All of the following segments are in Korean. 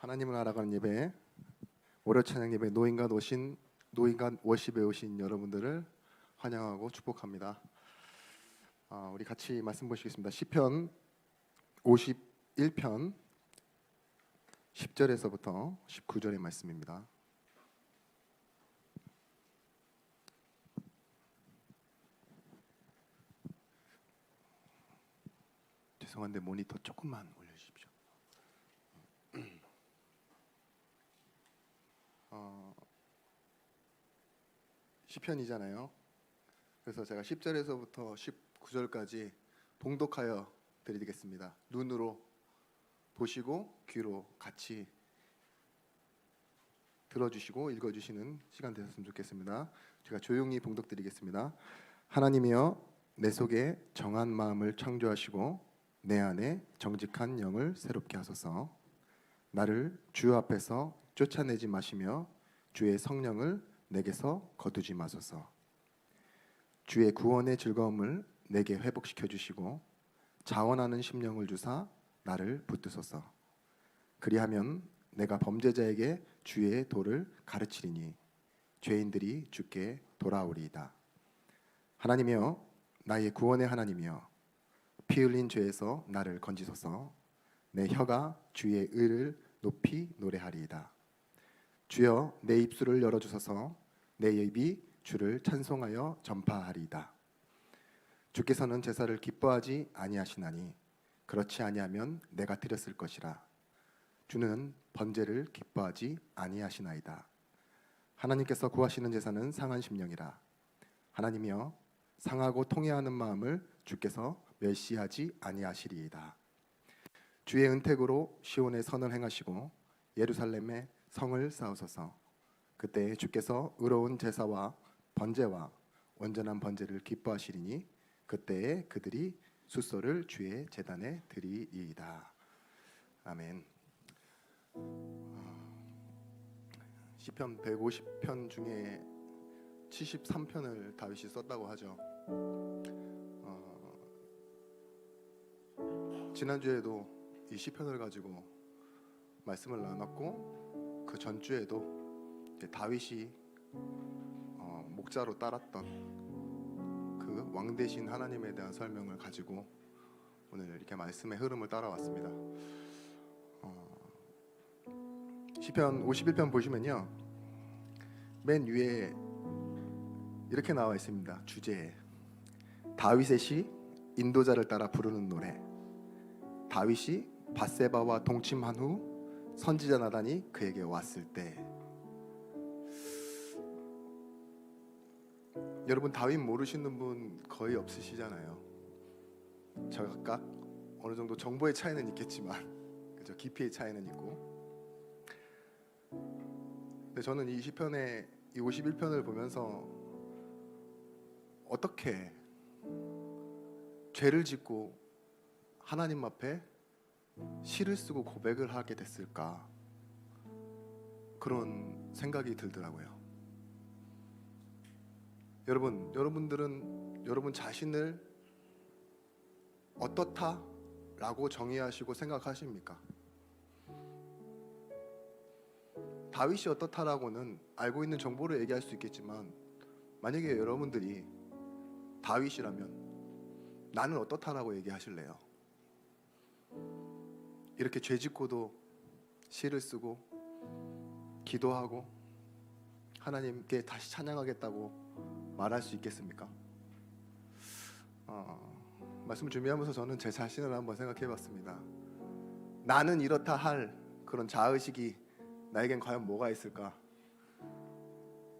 하나님을 알아가는 예배, 월요 찬양 예배 노인간 워십에 오신 여러분들을 환영하고 축복합니다. 우리 같이 말씀 보시겠습니다. 시편 51편 10절에서부터 19절의 말씀입니다. 죄송한데 모니터 조금만 올려주십시오. 시편이잖아요. 그래서 제가 10절에서부터 19절까지 봉독하여 드리겠습니다. 눈으로 보시고 귀로 같이 들어주시고 읽어주시는 시간 되셨으면 좋겠습니다. 제가 조용히 봉독드리겠습니다. 하나님이여, 내 속에 정한 마음을 창조하시고 내 안에 정직한 영을 새롭게 하소서. 나를 주 앞에서 쫓아내지 마시며 주의 성령을 내게서 거두지 마소서. 주의 구원의 즐거움을 내게 회복시켜 주시고 자원하는 심령을 주사 나를 붙드소서. 그리하면 내가 범죄자에게 주의 도를 가르치리니 죄인들이 주께 돌아오리이다. 하나님이여, 나의 구원의 하나님이여, 피 흘린 죄에서 나를 건지소서. 내 혀가 주의 의를 높이 노래하리이다. 주여, 내 입술을 열어주소서. 내 입이 주를 찬송하여 전파하리이다. 주께서는 제사를 기뻐하지 아니하시나니 그렇지 아니하면 내가 드렸을 것이라. 주는 번제를 기뻐하지 아니하시나이다. 하나님께서 구하시는 제사는 상한 심령이라. 하나님이여, 상하고 통회하는 마음을 주께서 멸시하지 아니하시리이다. 주의 은택으로 시온의 선을 행하시고 예루살렘에 성을 쌓으소서. 그때 주께서 의로운 제사와 번제와 온전한 번제를 기뻐하시리니 그때에 그들이 숫소를 주의 제단에 드리리이다. 아멘. 시편 150편 중에 73편을 다윗이 썼다고 하죠. 지난주에도 이 시편을 가지고 말씀을 나눴고, 그 전주에도 다윗이 목자로 따랐던 그 왕 대신 하나님에 대한 설명을 가지고 오늘 이렇게 말씀의 흐름을 따라왔습니다. 시편 51편 보시면요, 맨 위에 이렇게 나와 있습니다. 주제에 다윗의 시, 인도자를 따라 부르는 노래. 다윗이 밧세바와 동침한 후 선지자 나단이 그에게 왔을 때. 여러분, 다윗 모르시는 분 거의 없으시잖아요. 저각각 어느 정도 정보의 차이는 있겠지만, 그죠? 깊이의 차이는 있고. 근데 저는 이 시편의 이 51편을 보면서 어떻게 죄를 짓고 하나님 앞에 시를 쓰고 고백을 하게 됐을까, 그런 생각이 들더라고요. 여러분들은 여러분 자신을 어떻다라고 정의하시고 생각하십니까? 다윗이 어떻다라고는 알고 있는 정보를 얘기할 수 있겠지만, 만약에 여러분들이 다윗이라면 나는 어떻다라고 얘기하실래요? 이렇게 죄 짓고도 시를 쓰고 기도하고 하나님께 다시 찬양하겠다고 말할 수 있겠습니까? 말씀을 준비하면서 저는 제 자신을 한번 생각해 봤습니다. 나는 이렇다 할 그런 자의식이 나에겐 과연 뭐가 있을까?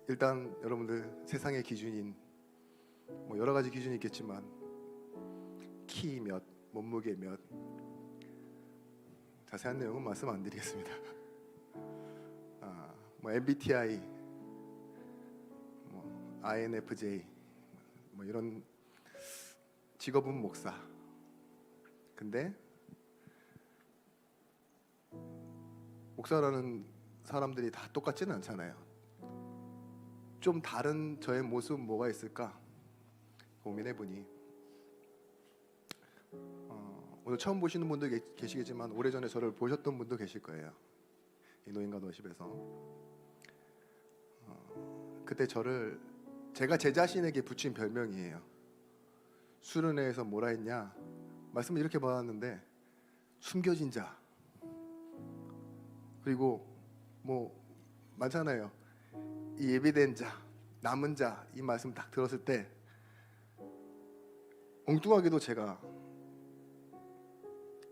일단 여러분들, 세상의 기준인 여러 가지 기준이 있겠지만, 키 몇, 몸무게 몇, 자세한 내용은 말씀 안 드리겠습니다. MBTI, INFJ, 이런 직업은 목사. 근데 목사라는 사람들이 다 똑같지는 않잖아요. 좀 다른 저의 모습은 뭐가 있을까 고민해보니, 오늘 처음 보시는 분도 계시겠지만 오래전에 저를 보셨던 분도 계실 거예요. 이 노인과 너십에서 그때 저를 제가 제 자신에게 붙인 별명이에요. 수련회에서 뭐라 했냐? 말씀을 이렇게 받았는데 숨겨진 자, 그리고 뭐 많잖아요. 이 예비된 자, 남은 자, 이 말씀 딱 들었을 때 엉뚱하게도 제가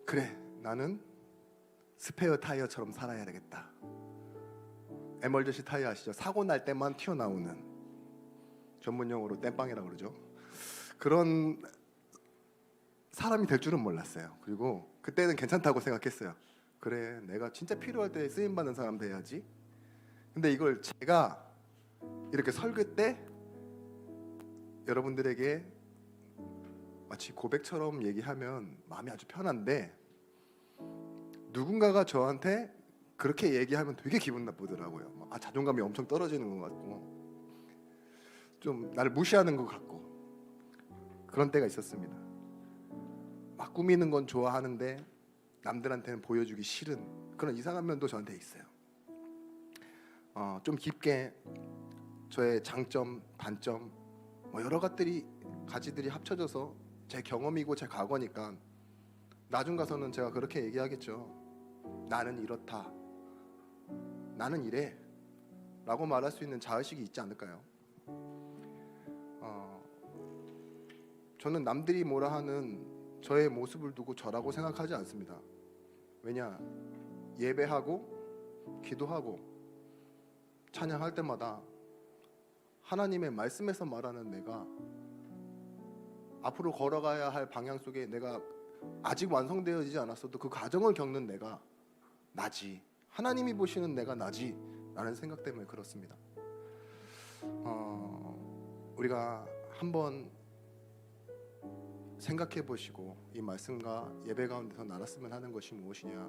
그래, 나는 스페어 타이어처럼 살아야 되겠다. 에멀전시 타이어 아시죠? 사고 날 때만 튀어나오는, 전문용어로 땜빵이라고 그러죠. 그런 사람이 될 줄은 몰랐어요. 그리고 그때는 괜찮다고 생각했어요. 그래, 내가 진짜 필요할 때 쓰임받는 사람 돼야지. 근데 이걸 제가 이렇게 설교 때 여러분들에게 마치 고백처럼 얘기하면 마음이 아주 편한데, 누군가가 저한테 그렇게 얘기하면 되게 기분 나쁘더라고요. 자존감이 엄청 떨어지는 것 같고, 좀 나를 무시하는 것 같고, 그런 때가 있었습니다. 막 꾸미는 건 좋아하는데 남들한테는 보여주기 싫은 그런 이상한 면도 저한테 있어요. 좀 깊게 저의 장점, 단점, 여러 가지들이 합쳐져서 제 경험이고 제 과거니까 나중 가서는 제가 그렇게 얘기하겠죠. 나는 이렇다, 나는 이래 라고 말할 수 있는 자의식이 있지 않을까요? 저는 남들이 뭐라 하는 저의 모습을 두고 저라고 생각하지 않습니다. 왜냐? 예배하고 기도하고 찬양할 때마다 하나님의 말씀에서 말하는 내가, 앞으로 걸어가야 할 방향 속에 내가 아직 완성되어지지 않았어도 그 과정을 겪는 내가 나지, 하나님이 보시는 내가 나지 라는 생각 때문에 그렇습니다. 우리가 한번 생각해 보시고 이 말씀과 예배 가운데서 나눴으면 하는 것이 무엇이냐?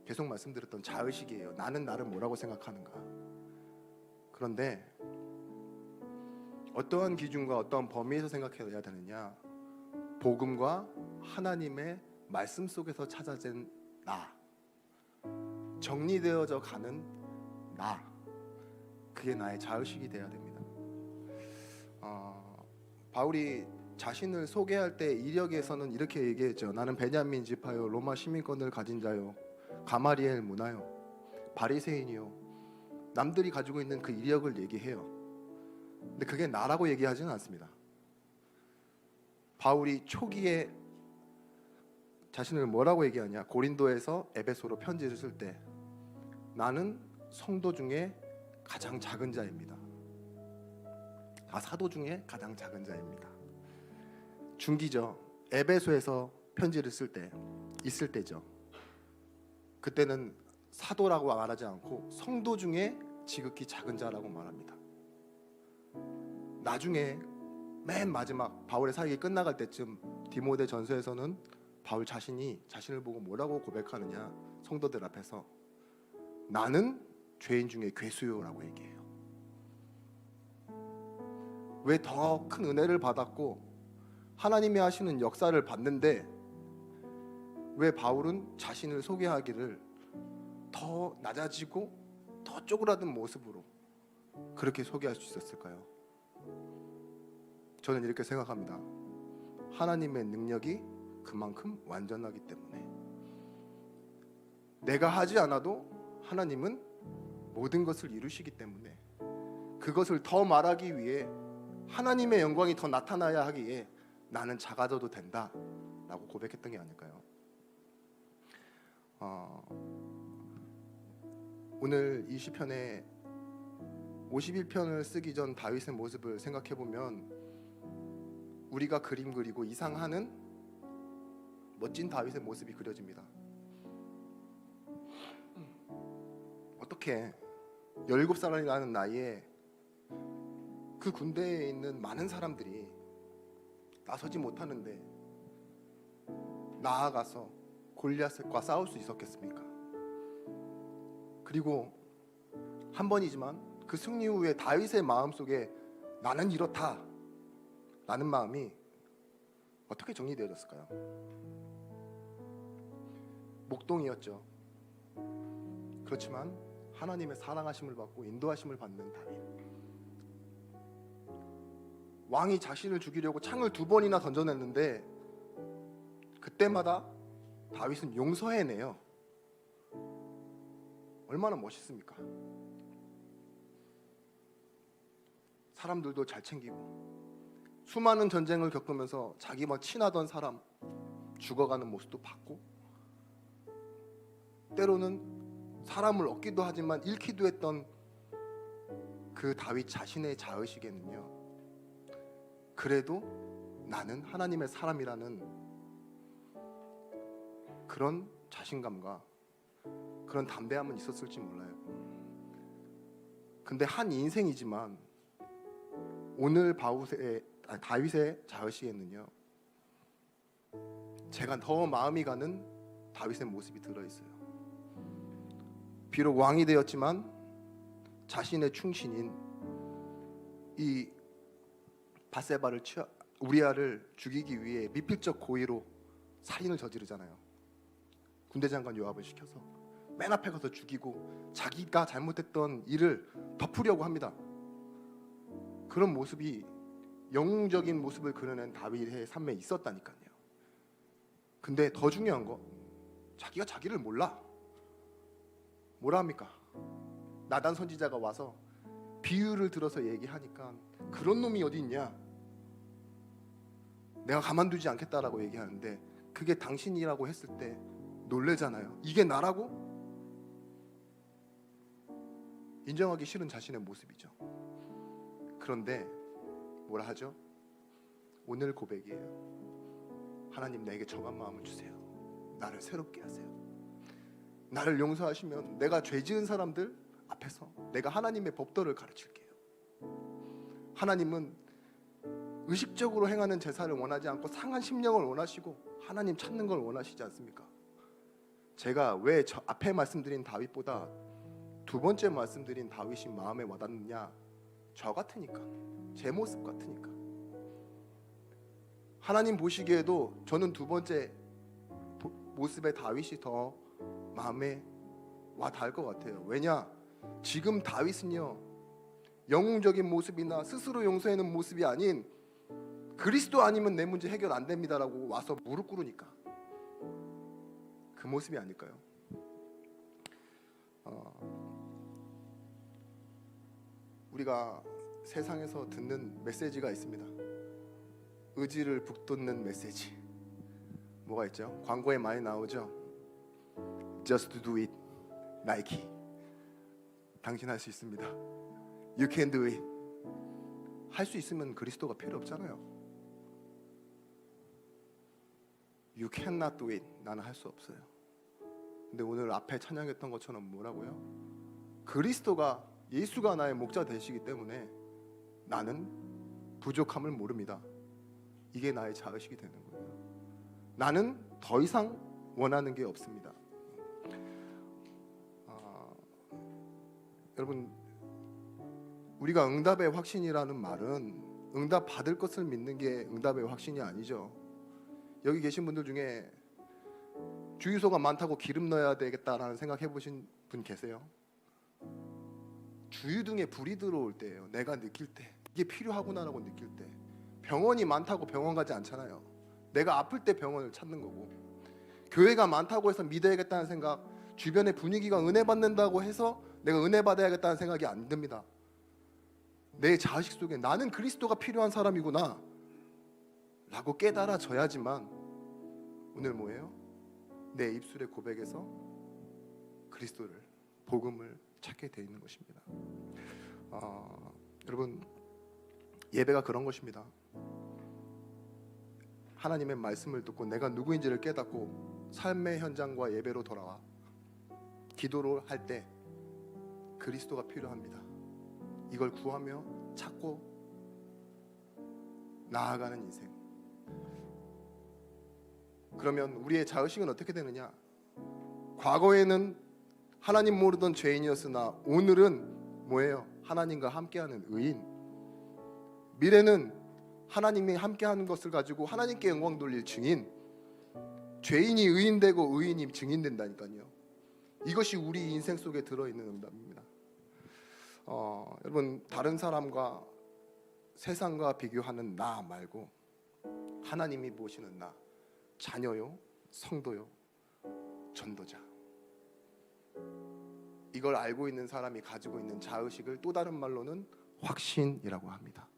계속 말씀드렸던 자의식이에요. 나는 나를 뭐라고 생각하는가? 그런데 어떠한 기준과 어떠한 범위에서 생각해야 되느냐? 복음과 하나님의 말씀 속에서 찾아진 나, 정리되어져 가는 나, 그게 나의 자의식이 되어야 됩니다. 바울이 자신을 소개할 때 이력에서는 이렇게 얘기했죠. 나는 베냐민 지파요, 로마 시민권을 가진 자요, 가마리엘 문화요, 바리새인이요. 남들이 가지고 있는 그 이력을 얘기해요. 근데 그게 나라고 얘기하지는 않습니다. 바울이 초기에 자신을 뭐라고 얘기하냐? 고린도에서 에베소로 편지를 쓸 때 나는 성도 중에 가장 작은 자입니다. 사도 중에 가장 작은 자입니다. 중기죠. 에베소에서 편지를 있을 때죠. 그때는 사도라고 말하지 않고 성도 중에 지극히 작은 자라고 말합니다. 나중에 맨 마지막 바울의 사역이 끝나갈 때쯤 디모데 전서에서는 바울 자신이 자신을 보고 뭐라고 고백하느냐? 성도들 앞에서 나는 죄인 중에 괴수요라고 얘기해요. 왜 더 큰 은혜를 받았고 하나님이 하시는 역사를 봤는데 왜 바울은 자신을 소개하기를 더 낮아지고 더 쪼그라든 모습으로 그렇게 소개할 수 있었을까요? 저는 이렇게 생각합니다. 하나님의 능력이 그만큼 완전하기 때문에 내가 하지 않아도 하나님은 모든 것을 이루시기 때문에 그것을 더 말하기 위해 하나님의 영광이 더 나타나야 하기에 나는 작아져도 된다 라고 고백했던 게 아닐까요? 오늘 이 시편에 51편을 쓰기 전 다윗의 모습을 생각해보면 우리가 그림 그리고 이상하는 멋진 다윗의 모습이 그려집니다. 어떻게 17살이라는 나이에 그 군대에 있는 많은 사람들이 나서지 못하는데 나아가서 골리앗과 싸울 수 있었겠습니까? 그리고 한 번이지만 그 승리 후에 다윗의 마음속에 나는 이렇다 라는 마음이 어떻게 정리되어졌을까요? 목동이었죠. 그렇지만 하나님의 사랑하심을 받고 인도하심을 받는 다윗. 왕이 자신을 죽이려고 창을 2번이나 던져냈는데 그때마다 다윗은 용서해내요. 얼마나 멋있습니까? 사람들도 잘 챙기고 수많은 전쟁을 겪으면서 자기와 친하던 사람 죽어가는 모습도 봤고, 때로는 사람을 얻기도 하지만 잃기도 했던 그 다윗 자신의 자의식에는요, 그래도 나는 하나님의 사람이라는 그런 자신감과 그런 담대함은 있었을지 몰라요. 근데 한 인생이지만 오늘 다윗의 자의식에는요, 제가 더 마음이 가는 다윗의 모습이 들어있어요. 비록 왕이 되었지만 자신의 충신인 이 바세바를 우리아를 죽이기 위해 미필적 고의로 살인을 저지르잖아요. 군대 장관 요압을 시켜서 맨 앞에 가서 죽이고 자기가 잘못했던 일을 덮으려고 합니다. 그런 모습이 영웅적인 모습을 그려낸 다윗의 삶에 있었다니까요. 근데 더 중요한 거, 자기가 자기를 몰라. 뭐라 합니까? 나단 선지자가 와서 비유를 들어서 얘기하니까 그런 놈이 어디 있냐, 내가 가만두지 않겠다라고 얘기하는데 그게 당신이라고 했을 때 놀래잖아요. 이게 나라고? 인정하기 싫은 자신의 모습이죠. 그런데 뭐라 하죠? 오늘 고백이에요. 하나님, 내게 정한 마음을 주세요. 나를 새롭게 하세요. 나를 용서하시면 내가 죄 지은 사람들 앞에서 내가 하나님의 법도를 가르칠게요. 하나님은 의식적으로 행하는 제사를 원하지 않고 상한 심령을 원하시고 하나님 찾는 걸 원하시지 않습니까? 제가 왜 저 앞에 말씀드린 다윗보다 2번째 말씀드린 다윗이 마음에 와닿느냐? 저 같으니까, 제 모습 같으니까. 하나님 보시기에도 저는 2번째 모습의 다윗이 더 마음에 와닿을 것 같아요. 왜냐? 지금 다윗은요, 영웅적인 모습이나 스스로 용서하는 모습이 아닌 그리스도 아니면 내 문제 해결 안 됩니다라고 와서 무릎 꿇으니까 그 모습이 아닐까요? 우리가 세상에서 듣는 메시지가 있습니다. 의지를 북돋는 메시지. 뭐가 있죠? 광고에 많이 나오죠. Just do it, 나이키. 당신 할 수 있습니다. You can do it. 할 수 있으면 그리스도가 필요 없잖아요. You cannot do it. 나는 할 수 없어요. 근데 오늘 앞에 찬양했던 것처럼 뭐라고요? 그리스도가, 예수가 나의 목자 되시기 때문에 나는 부족함을 모릅니다. 이게 나의 자의식이 되는 거예요. 나는 더 이상 원하는 게 없습니다. 여러분, 우리가 응답의 확신이라는 말은 응답 받을 것을 믿는 게 응답의 확신이 아니죠. 여기 계신 분들 중에 주유소가 많다고 기름 넣어야 되겠다라는 생각 해보신 분 계세요? 주유등에 불이 들어올 때예요. 내가 느낄 때 이게 필요하구나라고 느낄 때. 병원이 많다고 병원 가지 않잖아요. 내가 아플 때 병원을 찾는 거고, 교회가 많다고 해서 믿어야겠다는 생각, 주변의 분위기가 은혜 받는다고 해서 내가 은혜 받아야겠다는 생각이 안 듭니다. 내 자식 속에 나는 그리스도가 필요한 사람이구나 라고 깨달아져야지만 오늘 뭐예요? 내 입술의 고백에서 그리스도를, 복음을 찾게 돼 있는 것입니다. 여러분, 예배가 그런 것입니다. 하나님의 말씀을 듣고 내가 누구인지를 깨닫고 삶의 현장과 예배로 돌아와 기도를 할 때 그리스도가 필요합니다. 이걸 구하며 찾고 나아가는 인생. 그러면 우리의 자의식은 어떻게 되느냐? 과거에는 하나님 모르던 죄인이었으나 오늘은 뭐예요? 하나님과 함께하는 의인. 미래는 하나님이 함께하는 것을 가지고 하나님께 영광 돌릴 증인. 죄인이 의인되고 의인이 증인된다니까요. 이것이 우리 인생 속에 들어있는 응답입니다. 여러분, 다른 사람과 세상과 비교하는 나 말고 하나님이 보시는 나, 자녀요, 성도요, 전도자, 이걸 알고 있는 사람이 가지고 있는 자의식을 또 다른 말로는 확신이라고 합니다.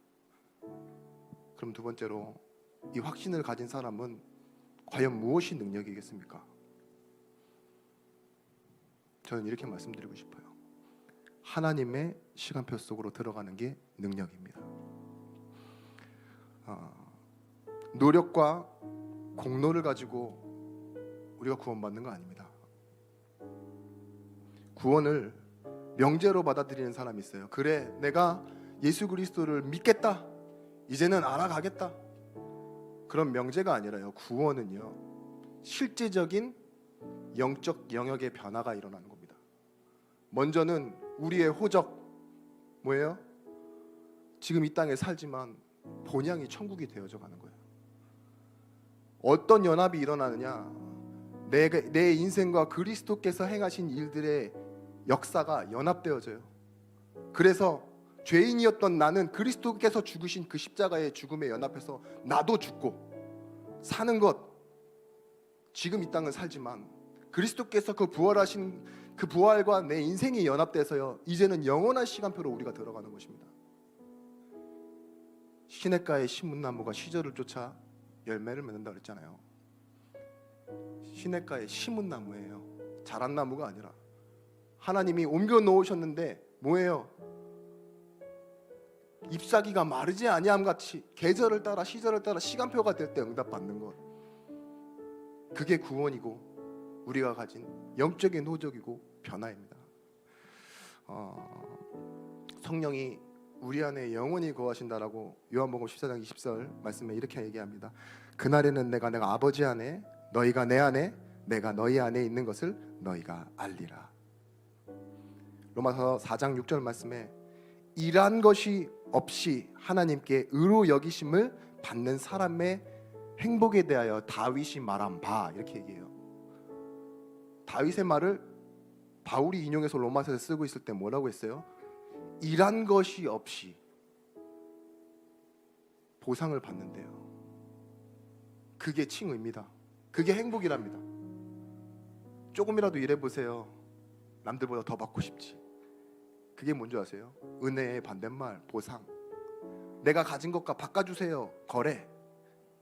그럼 두 번째로, 이 확신을 가진 사람은 과연 무엇이 능력이겠습니까? 저는 이렇게 말씀드리고 싶어요. 하나님의 시간표 속으로 들어가는 게 능력입니다. 노력과 공로를 가지고 우리가 구원받는 거 아닙니다. 구원을 명제로 받아들이는 사람이 있어요. 그래, 내가 예수 그리스도를 믿겠다, 이제는 알아가겠다, 그런 명제가 아니라요. 구원은요, 실제적인 영적 영역의 변화가 일어나는 겁니다. 먼저는 우리의 호적, 뭐예요? 지금 이 땅에 살지만 본향이 천국이 되어져 가는 거예요. 어떤 연합이 일어나느냐, 내 인생과 그리스도께서 행하신 일들의 역사가 연합되어져요. 그래서 죄인이었던 나는 그리스도께서 죽으신 그 십자가의 죽음에 연합해서 나도 죽고 사는 것, 지금 이 땅은 살지만 그리스도께서 그 부활하신 그 부활과 내 인생이 연합돼서요, 이제는 영원한 시간표로 우리가 들어가는 것입니다. 시냇가의 신문나무가 시절을 쫓아 열매를 맺는다 그랬잖아요. 시냇가의 신문나무예요. 자란 나무가 아니라 하나님이 옮겨 놓으셨는데 뭐예요? 잎사귀가 마르지 아니함 같이 계절을 따라 시절을 따라 시간표가 될 때 응답받는 것, 그게 구원이고 우리가 가진 영적인 호적이고 변화입니다. 성령이 우리 안에 영원히 거하신다라고 요한복음 14장 20절 말씀에 이렇게 얘기합니다. 그날에는 내가 아버지 안에, 너희가 내 안에, 내가 너희 안에 있는 것을 너희가 알리라. 로마서 4장 6절 말씀에 일한 것이 없이 하나님께 의로 여기심을 받는 사람의 행복에 대하여 다윗이 말한 바, 이렇게 얘기해요. 다윗의 말을 바울이 인용해서 로마서에 쓰고 있을 때 뭐라고 했어요? 일한 것이 없이 보상을 받는데요. 그게 칭의입니다. 그게 행복이랍니다. 조금이라도 일해보세요. 남들보다 더 받고 싶지. 그게 뭔지 아세요? 은혜의 반대말, 보상. 내가 가진 것과 바꿔주세요, 거래.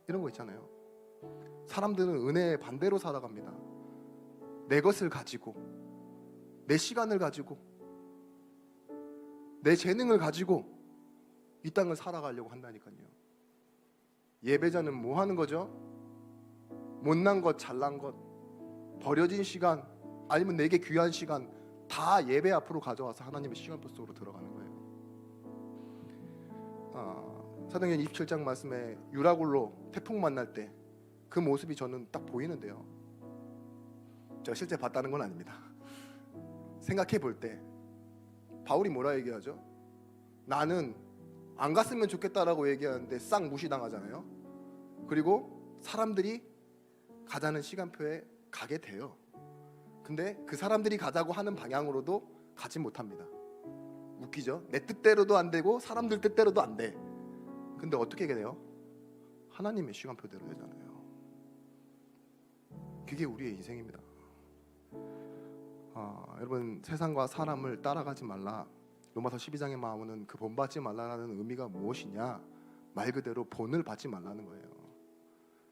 이런 거 있잖아요. 사람들은 은혜의 반대로 살아갑니다. 내 것을 가지고, 내 시간을 가지고, 내 재능을 가지고 이 땅을 살아가려고 한다니까요. 예배자는 뭐 하는 거죠? 못난 것, 잘난 것, 버려진 시간, 아니면 내게 귀한 시간 다 예배 앞으로 가져와서 하나님의 시간표 속으로 들어가는 거예요. 사도행전 27장 말씀에 유라굴로 태풍 만날 때 그 모습이 저는 딱 보이는데요. 제가 실제 봤다는 건 아닙니다. 생각해 볼 때 바울이 뭐라 얘기하죠? 나는 안 갔으면 좋겠다라고 얘기하는데 싹 무시당하잖아요. 그리고 사람들이 가자는 시간표에 가게 돼요. 근데 그 사람들이 가자고 하는 방향으로도 가지 못합니다. 웃기죠? 내 뜻대로도 안 되고 사람들 뜻대로도 안 돼. 근데 어떻게 돼요? 하나님의 시간표대로 되잖아요. 그게 우리의 인생입니다. 여러분, 세상과 사람을 따라가지 말라. 로마서 12장의 마음은 그 본받지 말라는 의미가 무엇이냐? 말 그대로 본을 받지 말라는 거예요.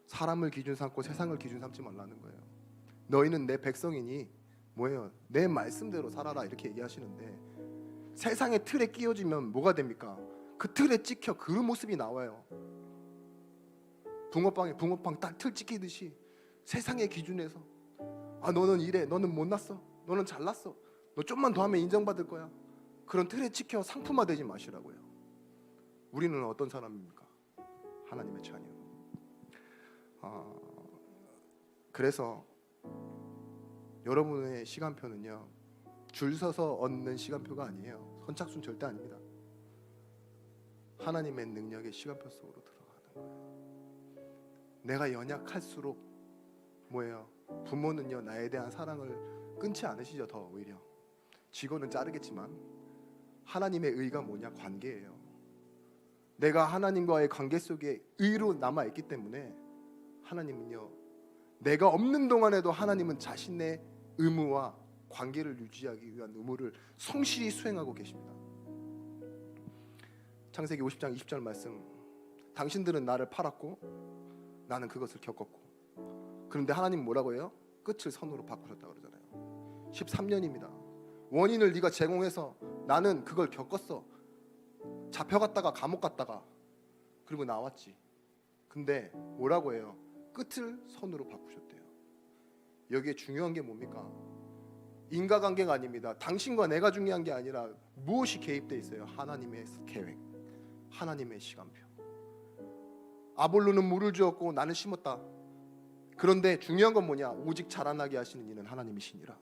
사람을 기준 삼고 세상을 기준 삼지 말라는 거예요. 너희는 내 백성이니 뭐예요? 내 말씀대로 살아라, 이렇게 얘기하시는데 세상의 틀에 끼워지면 뭐가 됩니까? 그 틀에 찍혀 그 모습이 나와요. 붕어빵에 붕어빵 딱 틀 찍히듯이 세상의 기준에서 너는 이래, 너는 못났어, 너는 잘났어, 너 좀만 더 하면 인정받을 거야, 그런 틀에 찍혀 상품화되지 마시라고요. 우리는 어떤 사람입니까? 하나님의 자녀. 그래서 여러분의 시간표는요, 줄 서서 얻는 시간표가 아니에요. 선착순 절대 아닙니다. 하나님의 능력의 시간표 속으로 들어가는 거예요. 내가 연약할수록 뭐예요? 부모는요 나에 대한 사랑을 끊지 않으시죠. 더 오히려 직원은 자르겠지만 하나님의 의가 뭐냐? 관계예요. 내가 하나님과의 관계 속에 의로 남아있기 때문에 하나님은요 내가 없는 동안에도 하나님은 자신의 의무와 관계를 유지하기 위한 의무를 성실히 수행하고 계십니다. 창세기 50장 20절 말씀, 당신들은 나를 팔았고 나는 그것을 겪었고, 그런데 하나님 뭐라고 해요? 끝을 선으로 바꾸셨다고 그러잖아요. 13년입니다. 원인을 네가 제공해서 나는 그걸 겪었어. 잡혀갔다가 감옥 갔다가 그리고 나왔지. 근데 뭐라고 해요? 끝을 선으로 바꾸셨대요. 여기에 중요한 게 뭡니까? 인과관계가 아닙니다. 당신과 내가 중요한 게 아니라 무엇이 개입되어 있어요? 하나님의 계획, 하나님의 시간표. 아볼로는 물을 주었고 나는 심었다. 그런데 중요한 건 뭐냐? 오직 자라나게 하시는 이는 하나님이시니라.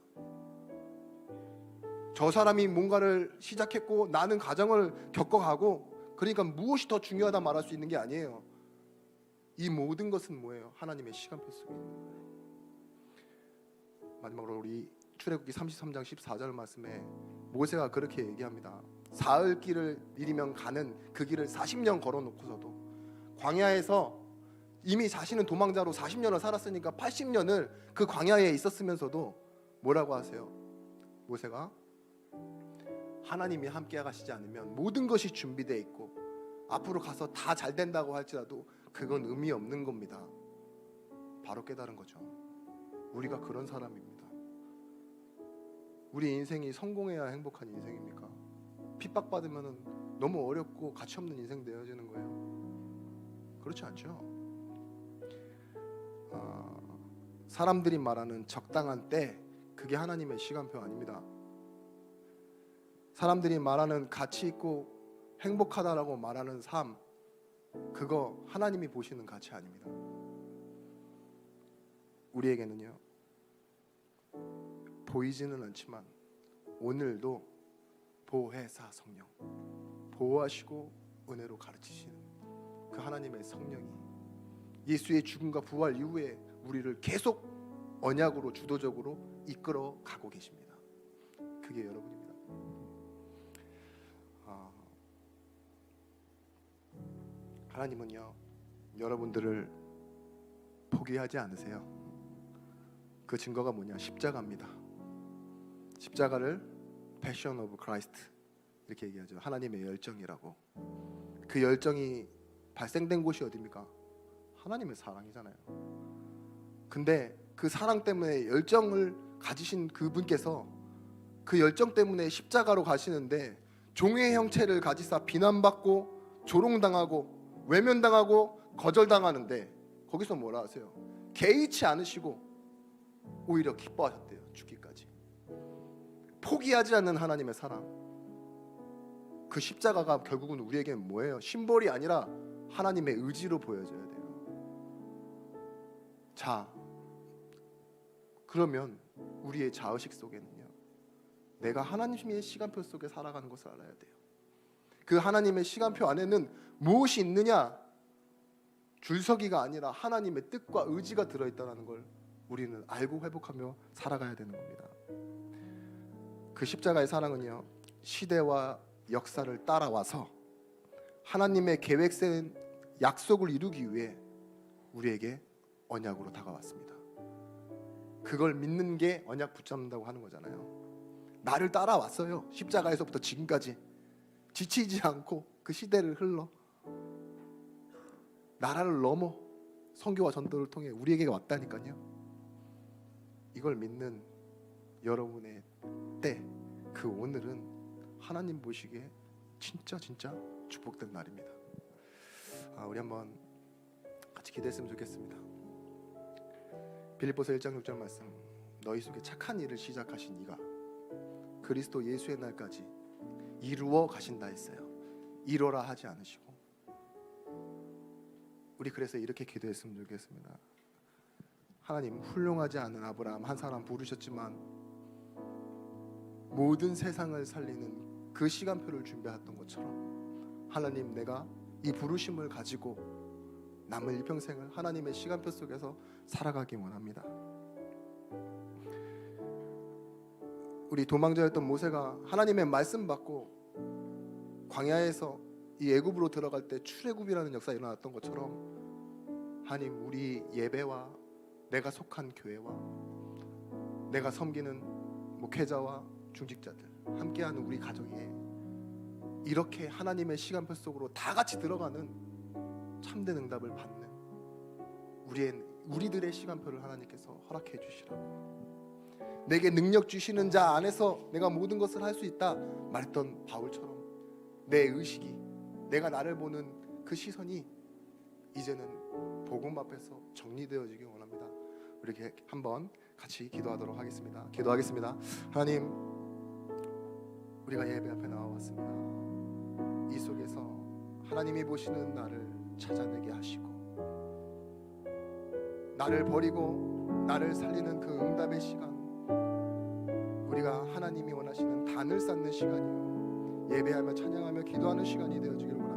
저 사람이 뭔가를 시작했고 나는 과정을 겪어가고, 그러니까 무엇이 더 중요하다 말할 수 있는 게 아니에요. 이 모든 것은 뭐예요? 하나님의 시간표 속에 있는 거예요. 마지막으로 우리 출애굽기 33장 14절 말씀에 모세가 그렇게 얘기합니다. 사흘 길을 이르면 가는 그 길을 40년 걸어놓고서도 광야에서 이미 자신은 도망자로 40년을 살았으니까 80년을 그 광야에 있었으면서도 뭐라고 하세요? 모세가 하나님이 함께 가시지 않으면 모든 것이 준비되어 있고 앞으로 가서 다 잘 된다고 할지라도 그건 의미 없는 겁니다. 바로 깨달은 거죠. 우리가 그런 사람입니다. 우리 인생이 성공해야 행복한 인생입니까? 핍박받으면 너무 어렵고 가치없는 인생 되어지는 거예요. 그렇지 않죠. 사람들이 말하는 적당한 때, 그게 하나님의 시간표 아닙니다. 사람들이 말하는 가치 있고 행복하다라고 말하는 삶, 그거 하나님이 보시는 가치 아닙니다. 우리에게는요 보이지는 않지만 오늘도 보혜사 성령, 보호하시고 은혜로 가르치시는 그 하나님의 성령이 예수의 죽음과 부활 이후에 우리를 계속 언약으로 주도적으로 이끌어 가고 계십니다. 그게 여러분입니다. 하나님은요 여러분들을 포기하지 않으세요. 그 증거가 뭐냐? 십자가입니다. 십자가를 Passion of Christ 이렇게 얘기하죠. 하나님의 열정이라고. 그 열정이 발생된 곳이 어디입니까? 하나님의 사랑이잖아요. 근데 그 사랑 때문에 열정을 가지신 그분께서 그 열정 때문에 십자가로 가시는데 종의 형체를 가지사 비난받고 조롱당하고 외면당하고 거절당하는데 거기서 뭐라 하세요? 개의치 않으시고 오히려 기뻐하셨대요. 죽기까지. 포기하지 않는 하나님의 사랑. 그 십자가가 결국은 우리에게는 뭐예요? 심볼이 아니라 하나님의 의지로 보여져야 돼요. 자, 그러면 우리의 자의식 속에는요 내가 하나님의 시간표 속에 살아가는 것을 알아야 돼요. 그 하나님의 시간표 안에는 무엇이 있느냐? 줄서기가 아니라 하나님의 뜻과 의지가 들어있다는 걸 우리는 알고 회복하며 살아가야 되는 겁니다. 그 십자가의 사랑은요 시대와 역사를 따라와서 하나님의 계획된 약속을 이루기 위해 우리에게 언약으로 다가왔습니다. 그걸 믿는 게 언약 붙잡는다고 하는 거잖아요. 나를 따라왔어요. 십자가에서부터 지금까지 지치지 않고 그 시대를 흘러 나라를 넘어 선교와 전도를 통해 우리에게 왔다니까요. 이걸 믿는 여러분의 때, 그 오늘은 하나님 보시기에 진짜 축복된 날입니다. 우리 한번 같이 기도했으면 좋겠습니다. 빌립보서 1장 6절 말씀, 너희 속에 착한 일을 시작하신 이가 그리스도 예수의 날까지 이루어 가신다 했어요. 이루어라 하지 않으시고. 우리 그래서 이렇게 기도했으면 좋겠습니다. 하나님, 훌륭하지 않은 아브라함 한 사람 부르셨지만 모든 세상을 살리는 그 시간표를 준비했던 것처럼 하나님, 내가 이 부르심을 가지고 남은 일평생을 하나님의 시간표 속에서 살아가기 원합니다. 우리 도망자였던 모세가 하나님의 말씀 받고 광야에서 이 애굽으로 들어갈 때 출애굽이라는 역사가 일어났던 것처럼 하나님, 우리 예배와 내가 속한 교회와 내가 섬기는 목회자와 중직자들, 함께하는 우리 가정에 이렇게 하나님의 시간표 속으로 다 같이 들어가는 참된 응답을 받는 우리들의 시간표를 하나님께서 허락해 주시라고. 내게 능력 주시는 자 안에서 내가 모든 것을 할 수 있다 말했던 바울처럼 내 의식이, 내가 나를 보는 그 시선이 이제는 복음 앞에서 정리되어지기 원합니다. 우리 한번 같이 기도하도록 하겠습니다. 기도하겠습니다. 하나님, 우리가 예배 앞에 나와왔습니다. 이 속에서 하나님이 보시는 나를 찾아내게 하시고, 나를 버리고 나를 살리는 그 응답의 시간, 우리가 하나님이 원하시는 단을 쌓는 시간이요, 예배하며 찬양하며 기도하는 시간이 되어지기를 원합니다.